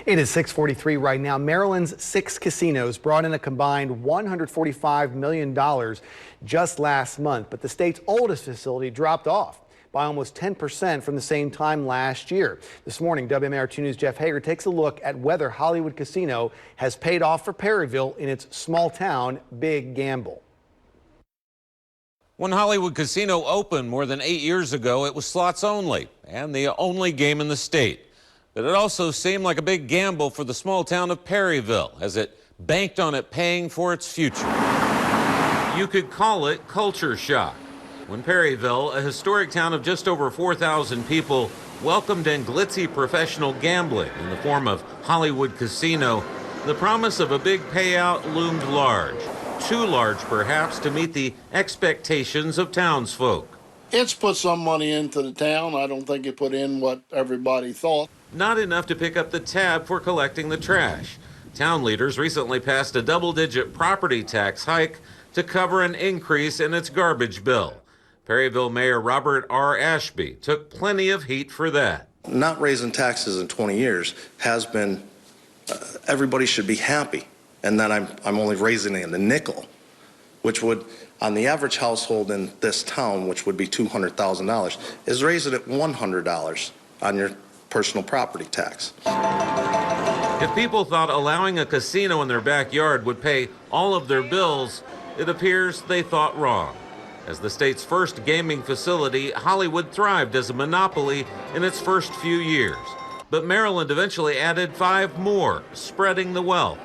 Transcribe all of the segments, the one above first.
It is 6:43 right now. Maryland's 6 casinos brought in a combined $145 million just last month, but the state's oldest facility dropped off by almost 10% from the same time last year. This morning, WMAR2 News' Jeff Hager takes a look at whether Hollywood Casino has paid off for Perryville in its small town big gamble. When Hollywood Casino opened more than 8 years ago, it was slots only and the only game in the state. But it also seemed like a big gamble for the small town of Perryville as it banked on it paying for its future. You could call it culture shock when Perryville, a historic town of just over 4,000 people, welcomed in glitzy professional gambling in the form of Hollywood Casino. The promise of a big payout loomed large, too large perhaps to meet the expectations of townsfolk. It's put some money into the town. I don't think it put in what everybody thought. Not enough to pick up the tab for collecting the trash. Town leaders recently passed a double-digit property tax hike to cover an increase in its garbage bill. Perryville Mayor Robert R. Ashby took plenty of heat for that. Not raising taxes in 20 years has been, everybody should be happy. And then I'm only raising it a nickel, which would, on the average household in this town, which would be $200,000, is raising it $100 on your personal property tax. If people thought allowing a casino in their backyard would pay all of their bills, it appears they thought wrong. As the state's first gaming facility, Hollywood thrived as a monopoly in its first few years. But Maryland eventually added 5 more, spreading the wealth.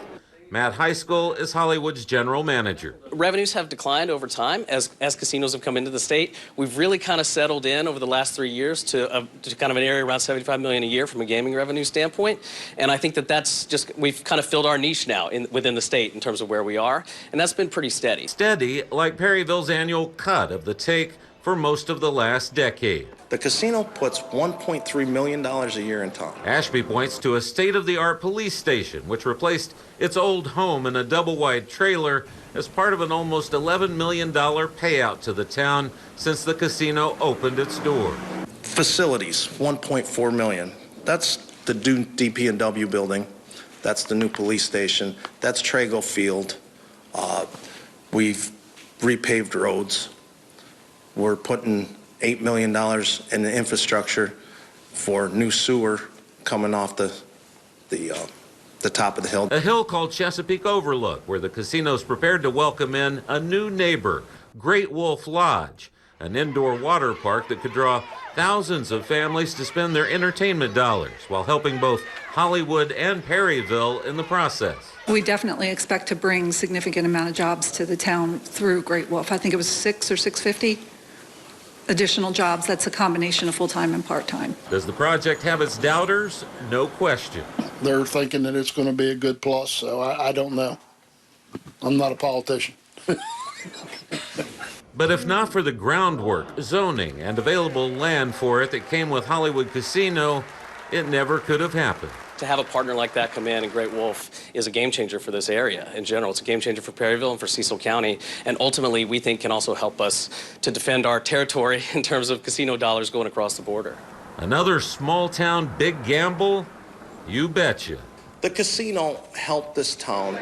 Matt Heiskell is Hollywood's general manager. Revenues have declined over time as casinos have come into the state. We've really kind of settled in over the last 3 years to kind of an area around $75 million a year from a gaming revenue standpoint. And I think that's just, we've kind of filled our niche now within the state in terms of where we are. And that's been pretty steady. Steady, like Perryville's annual cut of the take for most of the last decade. The casino puts $1.3 million a year in town. Ashby points to a state-of-the-art police station, which replaced its old home in a double-wide trailer as part of an almost $11 million payout to the town since the casino opened its doors. Facilities, $1.4 million. That's the new DP&W building. That's the new police station. That's Trago Field. We've repaved roads. We're putting $8 million in the infrastructure for new sewer coming off the top of the hill. A hill called Chesapeake Overlook, where the casino's prepared to welcome in a new neighbor, Great Wolf Lodge, an indoor water park that could draw thousands of families to spend their entertainment dollars while helping both Hollywood and Perryville in the process. We definitely expect to bring significant amount of jobs to the town through Great Wolf. I think it was 6 or 650 additional jobs. That's a combination of full-time and part-time. Does the project have its doubters? No question. They're thinking that it's going to be a good plus, so I don't know. I'm not a politician. But if not for the groundwork, zoning, and available land for it that came with Hollywood Casino, it never could have happened. To have a partner like that come in Great Wolf is a game changer for this area in general. It's a game changer for Perryville and for Cecil County, and ultimately we think can also help us to defend our territory in terms of casino dollars going across the border. Another small town big gamble? You betcha. The casino helped this town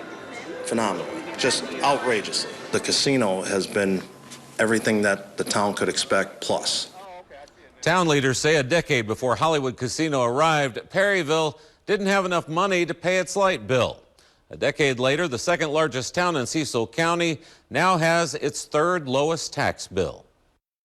phenomenally, just outrageously. The casino has been everything that the town could expect plus. Town leaders say a decade before Hollywood Casino arrived, Perryville didn't have enough money to pay its light bill. A decade later, the second largest town in Cecil County now has its 3rd lowest tax bill.